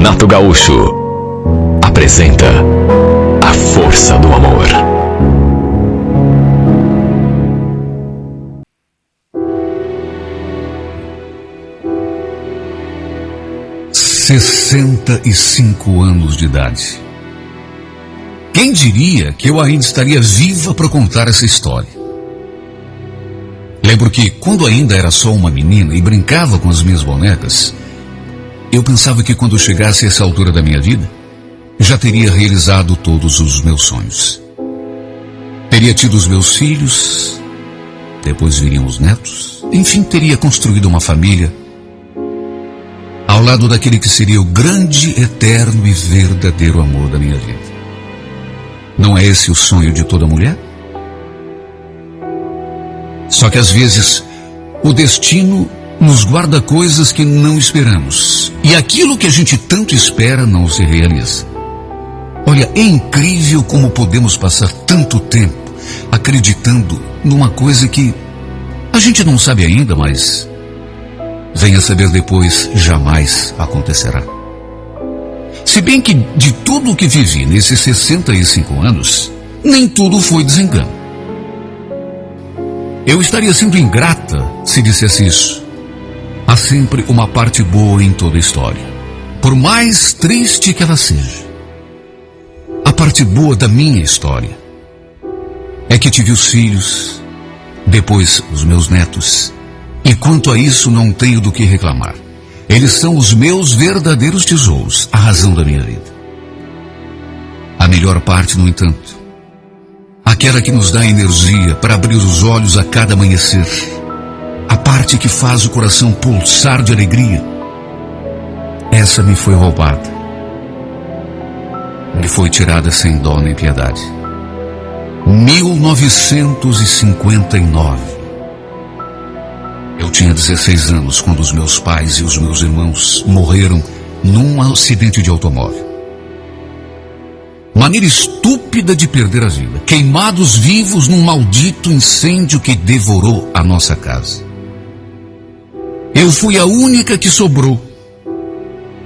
Renato Gaúcho apresenta A Força do Amor. "65 anos de idade. Quem diria que eu ainda estaria viva para contar essa história? Lembro que, quando ainda era só uma menina e brincava com as minhas bonecas, eu pensava que quando chegasse a essa altura da minha vida, já teria realizado todos os meus sonhos. Teria tido os meus filhos, depois viriam os netos, enfim, teria construído uma família ao lado daquele que seria o grande, eterno e verdadeiro amor da minha vida. Não é esse o sonho de toda mulher? Só que às vezes o destino nos guarda coisas que não esperamos, e aquilo que a gente tanto espera não se realiza. Olha, é incrível como podemos passar tanto tempo acreditando numa coisa que a gente não sabe ainda, mas venha saber depois, jamais acontecerá. Se bem que de tudo o que vivi nesses 65 anos, nem tudo foi desengano. Eu estaria sendo ingrata se dissesse isso. Há sempre uma parte boa em toda a história, por mais triste que ela seja. A parte boa da minha história é que tive os filhos, depois os meus netos, e quanto a isso não tenho do que reclamar. Eles são os meus verdadeiros tesouros, a razão da minha vida. A melhor parte, no entanto, aquela que nos dá energia para abrir os olhos a cada amanhecer, a parte que faz o coração pulsar de alegria, essa me foi roubada. Me foi tirada sem dó nem piedade. 1959. Eu tinha 16 anos quando os meus pais e os meus irmãos morreram num acidente de automóvel. Maneira estúpida de perder a vida, queimados vivos num maldito incêndio que devorou a nossa casa. Eu fui a única que sobrou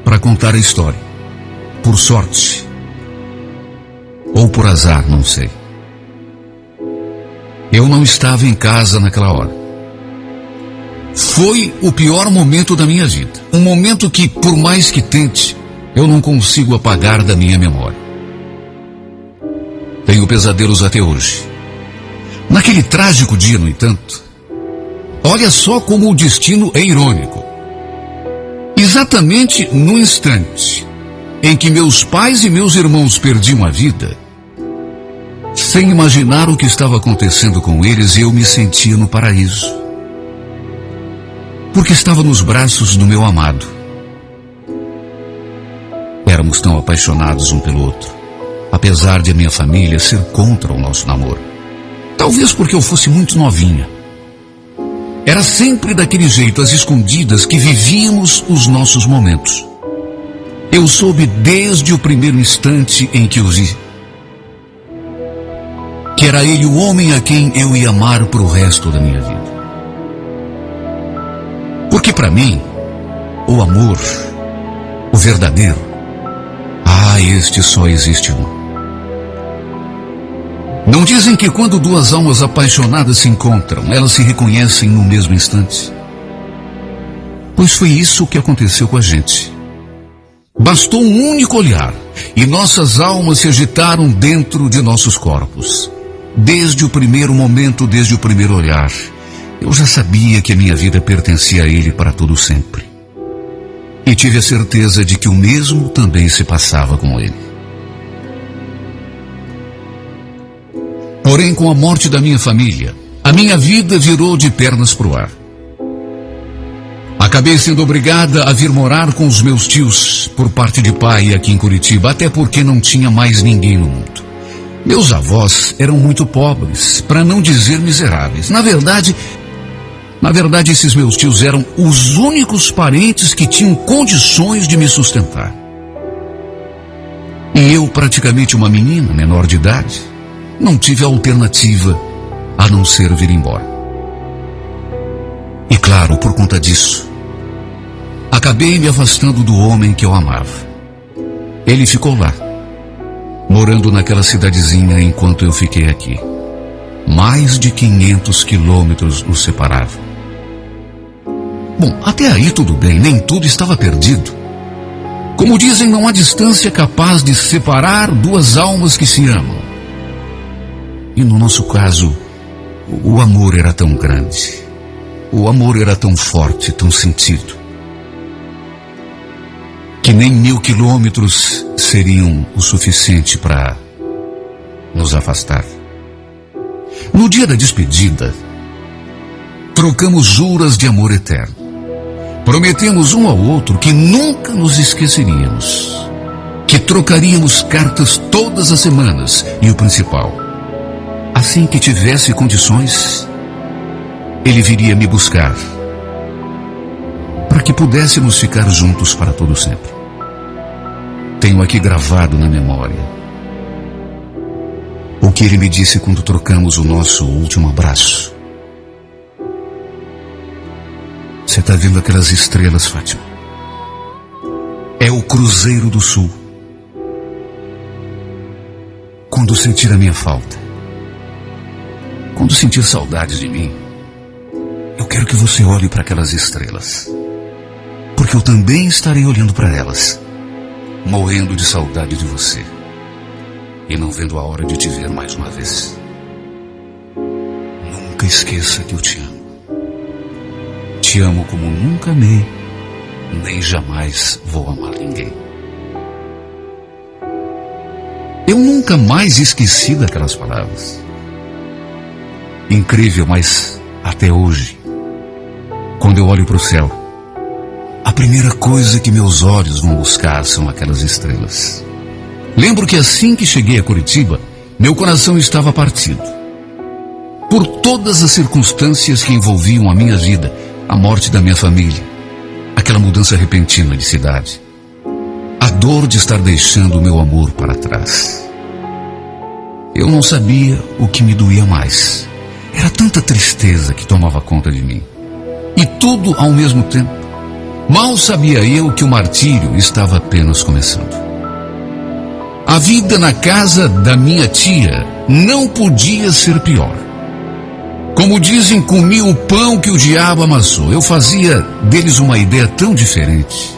para contar a história. Por sorte, ou por azar, não sei. Eu não estava em casa naquela hora. Foi o pior momento da minha vida. Um momento que, por mais que tente, eu não consigo apagar da minha memória. Tenho pesadelos até hoje. Naquele trágico dia, no entanto, olha só como o destino é irônico. Exatamente no instante em que meus pais e meus irmãos perdiam a vida, sem imaginar o que estava acontecendo com eles, eu me sentia no paraíso. Porque estava nos braços do meu amado. Éramos tão apaixonados um pelo outro, apesar de a minha família ser contra o nosso namoro. Talvez porque eu fosse muito novinha. Era sempre daquele jeito, às escondidas, que vivíamos os nossos momentos. Eu soube desde o primeiro instante em que o vi, que era ele o homem a quem eu ia amar pro resto da minha vida. Porque para mim, o amor, o verdadeiro, este só existe um. Não dizem que quando duas almas apaixonadas se encontram, elas se reconhecem no mesmo instante? Pois foi isso que aconteceu com a gente. Bastou um único olhar e nossas almas se agitaram dentro de nossos corpos. Desde o primeiro momento, desde o primeiro olhar, eu já sabia que a minha vida pertencia a ele para todo sempre. E tive a certeza de que o mesmo também se passava com ele. Porém, com a morte da minha família, a minha vida virou de pernas pro ar. Acabei sendo obrigada a vir morar com os meus tios, por parte de pai, aqui em Curitiba, até porque não tinha mais ninguém no mundo. Meus avós eram muito pobres, para não dizer miseráveis. Na verdade, esses meus tios eram os únicos parentes que tinham condições de me sustentar. E eu, praticamente uma menina menor de idade, não tive alternativa a não ser vir embora. E claro, por conta disso, acabei me afastando do homem que eu amava. Ele ficou lá, morando naquela cidadezinha enquanto eu fiquei aqui. Mais de 500 quilômetros nos separavam. Bom, até aí tudo bem, nem tudo estava perdido. Como dizem, não há distância capaz de separar duas almas que se amam. E no nosso caso, o amor era tão grande. O amor era tão forte, tão sentido, que nem 1000 quilômetros seriam o suficiente para nos afastar. No dia da despedida, trocamos juras de amor eterno. Prometemos um ao outro que nunca nos esqueceríamos, que trocaríamos cartas todas as semanas e o principal, assim que tivesse condições, ele viria me buscar, para que pudéssemos ficar juntos para todo sempre. Tenho aqui gravado na memória o que ele me disse quando trocamos o nosso último abraço. Você está vendo aquelas estrelas, Fátima? É o Cruzeiro do Sul. Quando sentir a minha falta, quando sentir saudades de mim, eu quero que você olhe para aquelas estrelas, porque eu também estarei olhando para elas, morrendo de saudade de você e não vendo a hora de te ver mais uma vez. Nunca esqueça que eu te amo. Te amo como nunca amei, nem jamais vou amar ninguém. Eu nunca mais esqueci daquelas palavras. Incrível, mas até hoje, quando eu olho para o céu, a primeira coisa que meus olhos vão buscar são aquelas estrelas. Lembro que assim que cheguei a Curitiba, meu coração estava partido. Por todas as circunstâncias que envolviam a minha vida, a morte da minha família, aquela mudança repentina de cidade, a dor de estar deixando o meu amor para trás. Eu não sabia o que me doía mais. Era tanta tristeza que tomava conta de mim. E tudo ao mesmo tempo. Mal sabia eu que o martírio estava apenas começando. A vida na casa da minha tia não podia ser pior. Como dizem, comi o pão que o diabo amassou. Eu fazia deles uma ideia tão diferente.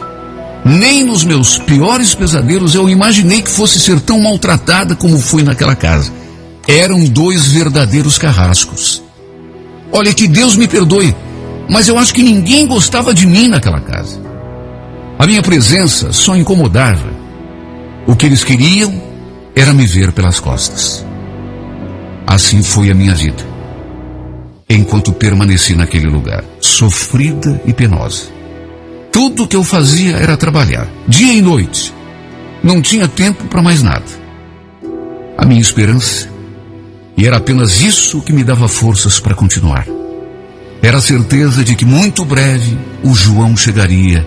Nem nos meus piores pesadelos eu imaginei que fosse ser tão maltratada como fui naquela casa. Eram 2 verdadeiros carrascos. Olha, que Deus me perdoe, mas eu acho que ninguém gostava de mim naquela casa. A minha presença só incomodava. O que eles queriam era me ver pelas costas. Assim foi a minha vida, enquanto permaneci naquele lugar, sofrida e penosa. Tudo que eu fazia era trabalhar, dia e noite. Não tinha tempo para mais nada. A minha esperança, e era apenas isso que me dava forças para continuar, era a certeza de que muito breve o João chegaria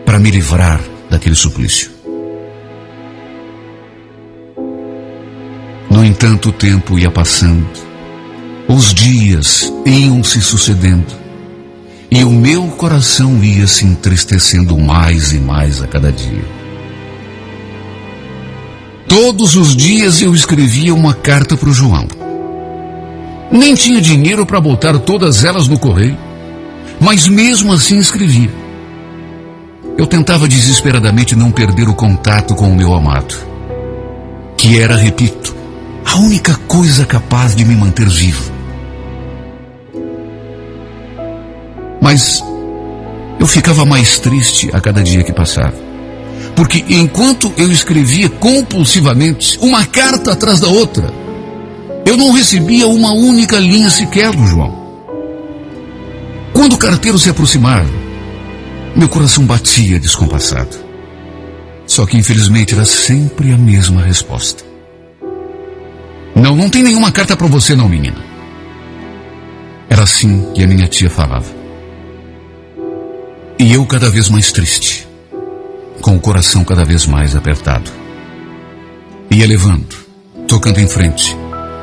para me livrar daquele suplício. No entanto, o tempo ia passando. Os dias iam se sucedendo e o meu coração ia se entristecendo mais e mais a cada dia. Todos os dias eu escrevia uma carta para o João. Nem tinha dinheiro para botar todas elas no correio, mas mesmo assim escrevia. Eu tentava desesperadamente não perder o contato com o meu amado, que era, repito, a única coisa capaz de me manter vivo. Mas eu ficava mais triste a cada dia que passava, porque enquanto eu escrevia compulsivamente, uma carta atrás da outra, eu não recebia uma única linha sequer do João. Quando o carteiro se aproximava, meu coração batia descompassado. Só que infelizmente era sempre a mesma resposta. Não tem nenhuma carta para você não, menina. Era assim que a minha tia falava. E eu cada vez mais triste, com o coração cada vez mais apertado. Ia levando, tocando em frente,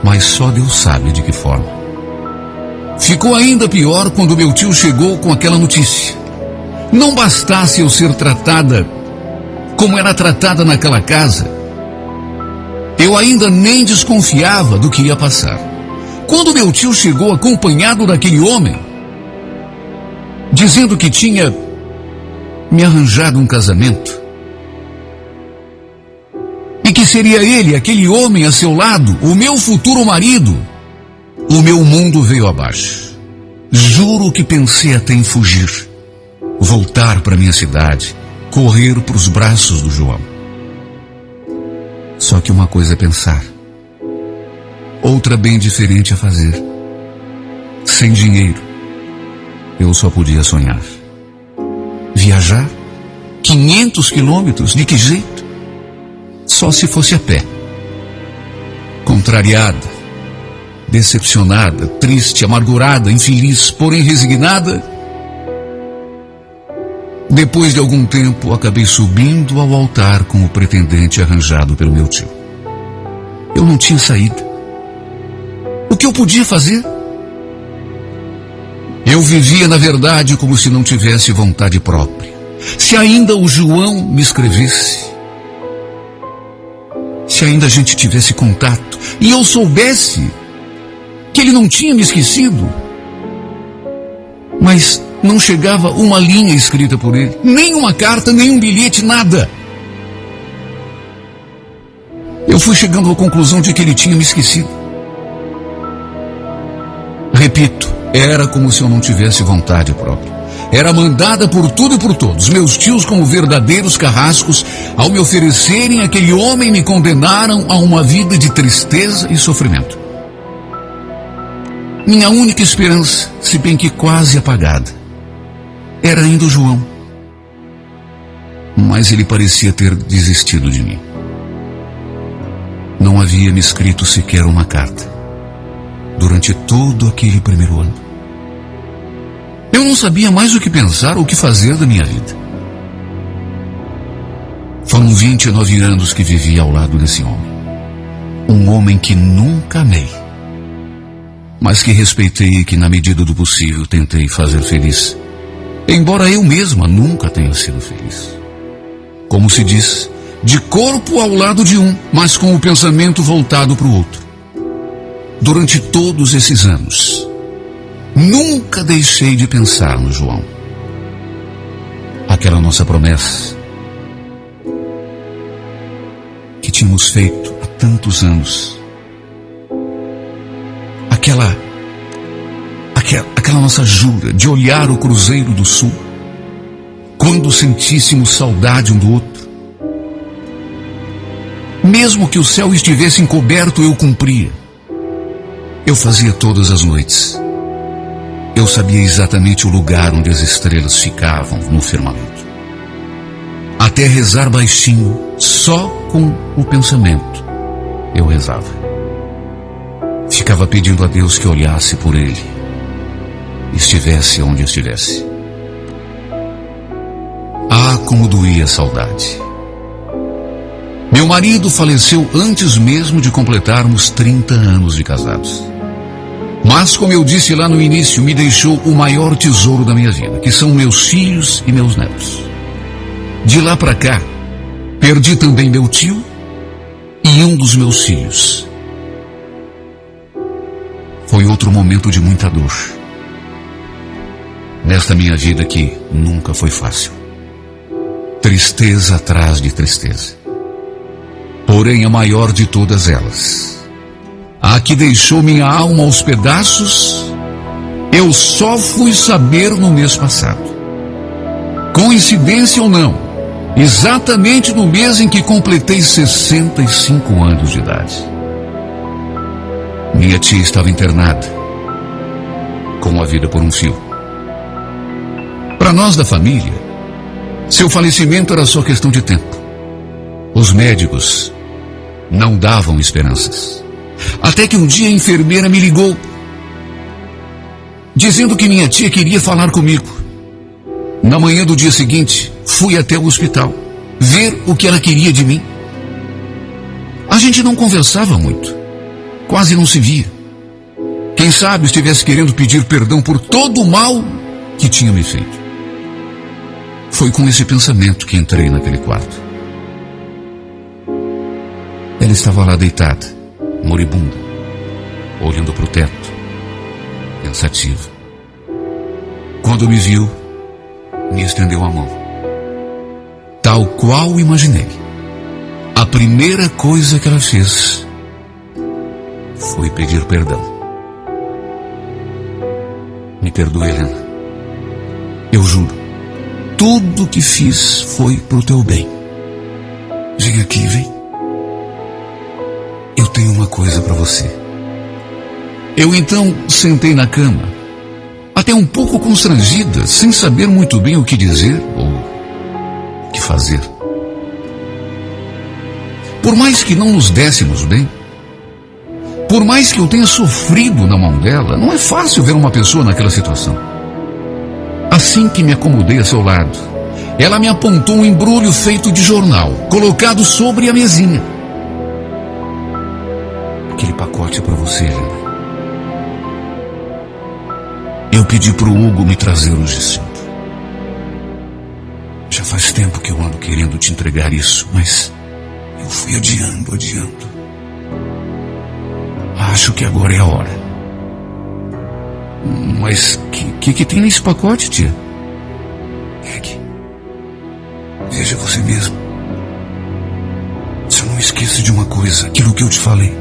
mas só Deus sabe de que forma. Ficou ainda pior quando meu tio chegou com aquela notícia. Não bastasse eu ser tratada como era tratada naquela casa, eu ainda nem desconfiava do que ia passar. Quando meu tio chegou acompanhado daquele homem, dizendo que tinha me arranjado um casamento, e que seria ele, aquele homem a seu lado, o meu futuro marido, o meu mundo veio abaixo. Juro que pensei até em fugir, voltar para minha cidade, correr para os braços do João. Só que uma coisa é pensar, outra bem diferente a fazer. Sem dinheiro, eu só podia sonhar. Viajar? 500 quilômetros? De que jeito? Só se fosse a pé. Contrariada, decepcionada, triste, amargurada, infeliz, porém resignada, depois de algum tempo acabei subindo ao altar com o pretendente arranjado pelo meu tio. Eu não tinha saída. O que eu podia fazer? Eu vivia, na verdade, como se não tivesse vontade própria. Se ainda o João me escrevesse, se ainda a gente tivesse contato e eu soubesse que ele não tinha me esquecido, mas não chegava uma linha escrita por ele, nem uma carta, nem um bilhete, nada. Eu fui chegando à conclusão de que ele tinha me esquecido. Repito, era como se eu não tivesse vontade própria. Era mandada por tudo e por todos. Meus tios, como verdadeiros carrascos, ao me oferecerem aquele homem, me condenaram a uma vida de tristeza e sofrimento. Minha única esperança, se bem que quase apagada, era ainda o João. Mas ele parecia ter desistido de mim. Não havia me escrito sequer uma carta durante todo aquele primeiro ano. Eu não sabia mais o que pensar ou o que fazer da minha vida. Foram 29 anos que vivi ao lado desse homem. Um homem que nunca amei, mas que respeitei e que, na medida do possível, tentei fazer feliz, embora eu mesma nunca tenha sido feliz. Como se diz, de corpo ao lado de um, mas com o pensamento voltado para o outro. Durante todos esses anos, nunca deixei de pensar no João. Aquela nossa promessa que tínhamos feito há tantos anos. Aquela nossa jura de olhar o Cruzeiro do Sul quando sentíssemos saudade um do outro. Mesmo que o céu estivesse encoberto, eu cumpria. Eu fazia todas as noites. Eu sabia exatamente o lugar onde as estrelas ficavam no firmamento. Até rezar baixinho, só com o pensamento, eu rezava. Ficava pedindo a Deus que olhasse por ele, estivesse onde estivesse. Ah, como doía a saudade. Meu marido faleceu antes mesmo de completarmos 30 anos de casados. Mas, como eu disse lá no início, me deixou o maior tesouro da minha vida, que são meus filhos e meus netos. De lá para cá, perdi também meu tio e um dos meus filhos. Foi outro momento de muita dor nesta minha vida que nunca foi fácil. Tristeza atrás de tristeza. Porém, a maior de todas elas, a que deixou minha alma aos pedaços, eu só fui saber no mês passado. Coincidência ou não, exatamente no mês em que completei 65 anos de idade. Minha tia estava internada, com a vida por um fio. Para nós da família, seu falecimento era só questão de tempo. Os médicos não davam esperanças. Até que um dia a enfermeira me ligou, dizendo que minha tia queria falar comigo. Na manhã do dia seguinte, fui até o hospital, ver o que ela queria de mim. A gente não conversava muito, quase não se via. Quem sabe estivesse querendo pedir perdão por todo o mal que tinha me feito. Foi com esse pensamento que entrei naquele quarto. Ela estava lá deitada, moribunda, olhando para o teto, pensativa. Quando me viu, me estendeu a mão. Tal qual imaginei. A primeira coisa que ela fez foi pedir perdão. Me perdoe, Helena. Eu juro, tudo que fiz foi pro teu bem. Vem aqui, vem. Eu tenho uma coisa para você. Eu então sentei na cama, até um pouco constrangida, sem saber muito bem o que dizer ou o que fazer. Por mais que não nos dessemos bem, por mais que eu tenha sofrido na mão dela, não é fácil ver uma pessoa naquela situação. Assim que me acomodei a seu lado, ela me apontou um embrulho feito de jornal, colocado sobre a mesinha. Aquele pacote é para você, Helena. Eu pedi pro Hugo me trazer hoje cedo. Já faz tempo que eu ando querendo te entregar isso, mas eu fui adiando. Acho que agora é a hora. Mas que tem nesse pacote, tia? Pegue. Veja você mesmo. Só não esqueça de uma coisa, aquilo que eu te falei.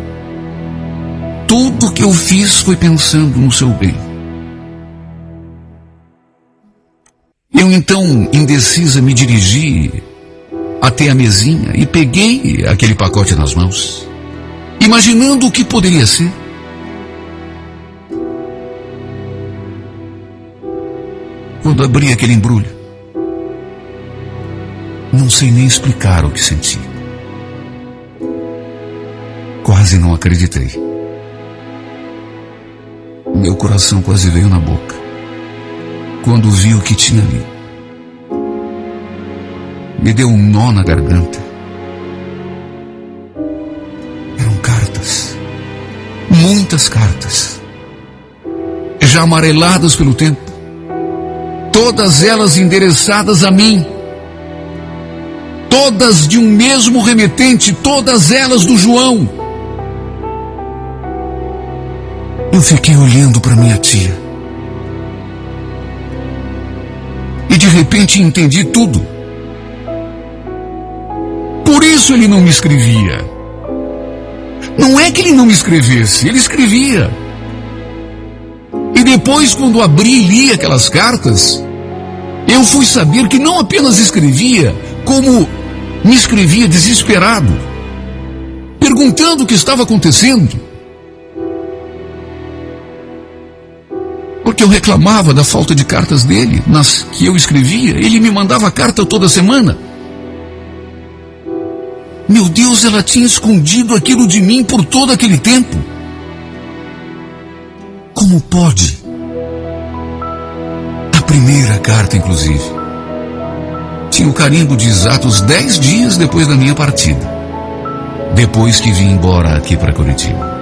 Tudo que eu fiz foi pensando no seu bem. Eu então, indecisa, me dirigi até a mesinha e peguei aquele pacote nas mãos, imaginando o que poderia ser. Quando abri aquele embrulho, não sei nem explicar o que senti. Quase não acreditei. Meu coração quase veio na boca quando vi o que tinha ali. Me deu um nó na garganta. Eram cartas. Muitas cartas. Já amareladas pelo tempo. Todas elas endereçadas a mim. Todas de um mesmo remetente. Todas elas do João. Eu fiquei olhando para minha tia. E de repente entendi tudo. Por isso ele não me escrevia. Não é que ele não me escrevesse, ele escrevia. E depois, quando abri e li aquelas cartas, eu fui saber que não apenas escrevia, como me escrevia desesperado, perguntando o que estava acontecendo. Porque eu reclamava da falta de cartas dele, nas que eu escrevia. Ele me mandava carta toda semana. Meu Deus, ela tinha escondido aquilo de mim por todo aquele tempo. Como pode? A primeira carta, inclusive, tinha o carimbo de exatos 10 dias depois da minha partida, depois que vim embora aqui para Curitiba.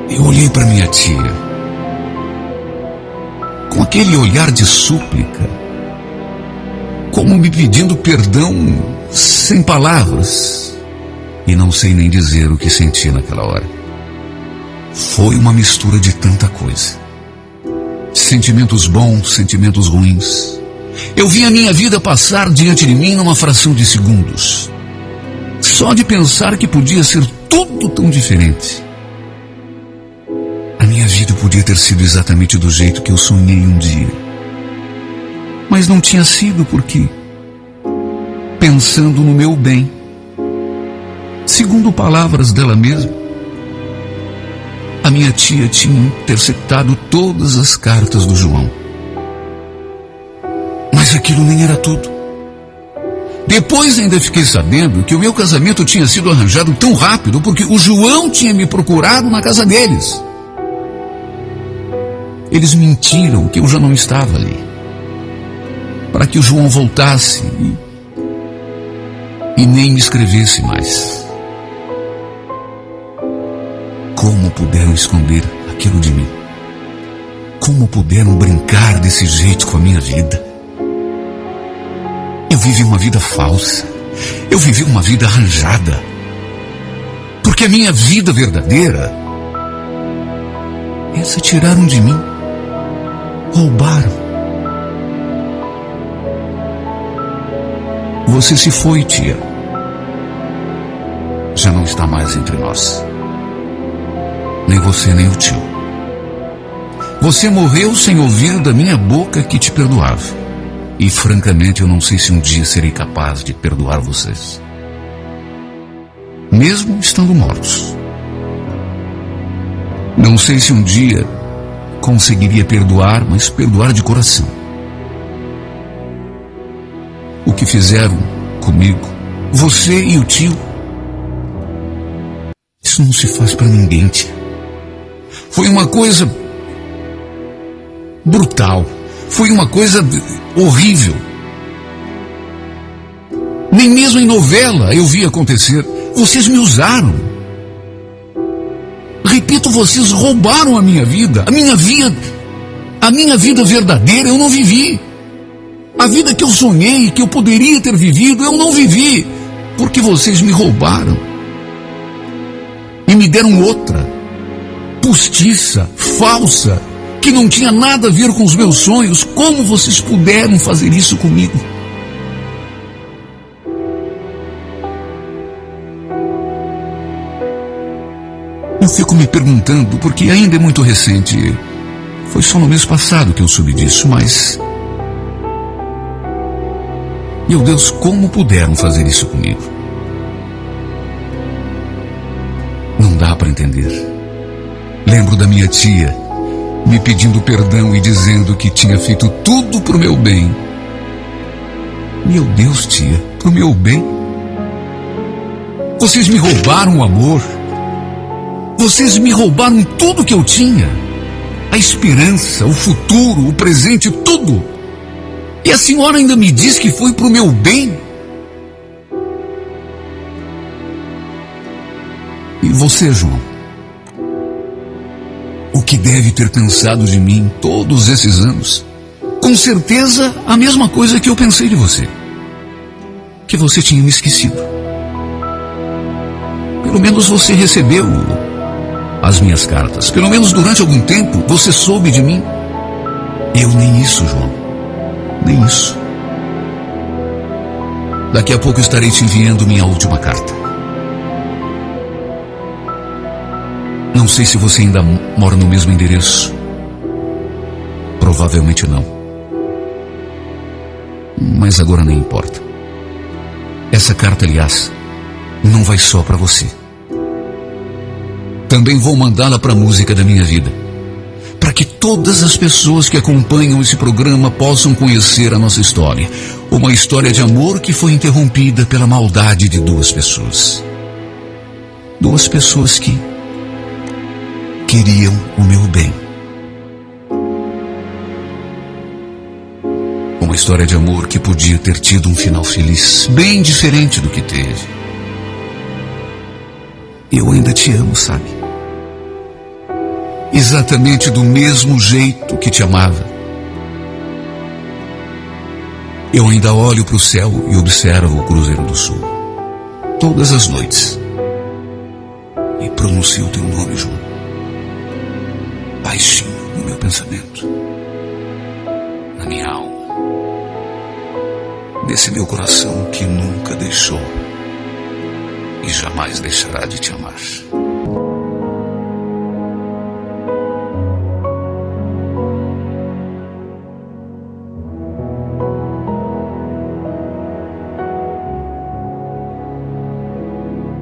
Eu olhei para minha tia, com aquele olhar de súplica, como me pedindo perdão sem palavras, e não sei nem dizer o que senti naquela hora. Foi uma mistura de tanta coisa. Sentimentos bons, sentimentos ruins. Eu vi a minha vida passar diante de mim numa fração de segundos. Só de pensar que podia ser tudo tão diferente. A minha vida podia ter sido exatamente do jeito que eu sonhei um dia. Mas não tinha sido porque, pensando no meu bem, segundo palavras dela mesma, a minha tia tinha interceptado todas as cartas do João. Mas aquilo nem era tudo. Depois ainda fiquei sabendo que o meu casamento tinha sido arranjado tão rápido porque o João tinha me procurado na casa deles. Eles mentiram que eu já não estava ali, para que o João voltasse e nem me escrevesse mais. Como puderam esconder aquilo de mim? Como puderam brincar desse jeito com a minha vida? Eu vivi uma vida falsa. Eu vivi uma vida arranjada. Porque a minha vida verdadeira, essa tiraram de mim. Roubaram. Você se foi, tia. Já não está mais entre nós. Nem você, nem o tio. Você morreu sem ouvir da minha boca que te perdoava. E francamente eu não sei se um dia serei capaz de perdoar vocês. Mesmo estando mortos. Não sei se um dia conseguiria perdoar, mas perdoar de coração. O que fizeram comigo, você e o tio, isso não se faz para ninguém, tia. Foi uma coisa brutal. Foi uma coisa horrível. Nem mesmo em novela eu vi acontecer. Vocês me usaram. Repito, vocês roubaram a minha vida. A minha vida verdadeira eu não vivi. A vida que eu sonhei, que eu poderia ter vivido, eu não vivi. Porque vocês me roubaram. E me deram outra. Postiça, falsa, que não tinha nada a ver com os meus sonhos. Como vocês puderam fazer isso comigo? Eu fico me perguntando, porque ainda é muito recente. Foi só no mês passado que eu soube disso, mas... Meu Deus, como puderam fazer isso comigo? Não dá para entender. Lembro da minha tia me pedindo perdão e dizendo que tinha feito tudo pro meu bem. Meu Deus, tia, pro meu bem? Vocês me roubaram o amor. Vocês me roubaram tudo que eu tinha. A esperança, o futuro, o presente, tudo. E a senhora ainda me diz que foi pro meu bem? E você, João? O que deve ter pensado de mim todos esses anos? Com certeza a mesma coisa que eu pensei de você. Que você tinha me esquecido. Pelo menos você recebeu as minhas cartas. Pelo menos durante algum tempo você soube de mim. Eu nem isso, João. Nem isso. Daqui a pouco estarei te enviando minha última carta. Não sei se você ainda mora no mesmo endereço. Provavelmente não. Mas agora nem importa. Essa carta, aliás, não vai só para você. Também vou mandá-la para a música da minha vida. Para que todas as pessoas que acompanham esse programa possam conhecer a nossa história. Uma história de amor que foi interrompida pela maldade de duas pessoas. Duas pessoas que queriam o meu bem. Uma história de amor que podia ter tido um final feliz, bem diferente do que teve. Eu ainda te amo, sabe? Exatamente do mesmo jeito que te amava. Eu ainda olho para o céu e observo o Cruzeiro do Sul. Todas as noites. E pronuncio o teu nome, João. Baixinho no meu pensamento. Na minha alma. Nesse meu coração que nunca deixou e jamais deixará de te amar.